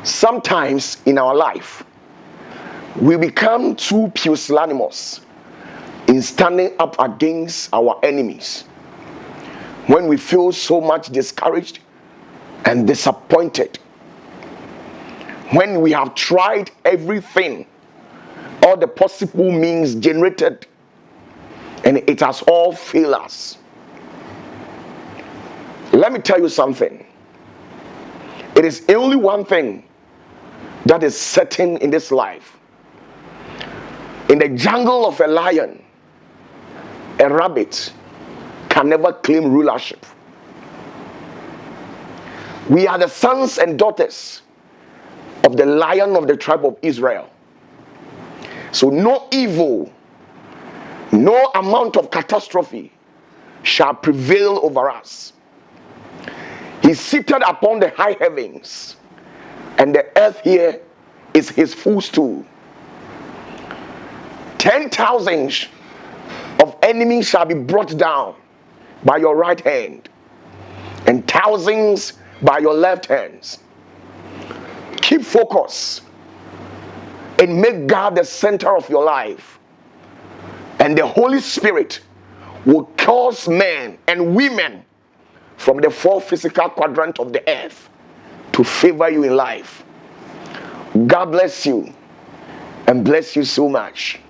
Sometimes in our life, we become too pusillanimous in standing up against our enemies. When we feel so much discouraged and disappointed, when we have tried everything, all the possible means generated, and it has all failed us. Let me tell you something. It is only one thing that is certain in this life. In the jungle of a lion, a rabbit can never claim rulership. We are the sons and daughters of the Lion of the tribe of Israel. So no evil, no amount of catastrophe shall prevail over us. He's seated upon the high heavens, and the earth here is his footstool. 10,000 of enemies shall be brought down by your right hand, and thousands by your left hands. Keep focus and make God the center of your life, and the Holy Spirit will cause men and women from the four physical quadrants of the earth to favor you in life. God bless you and bless you so much.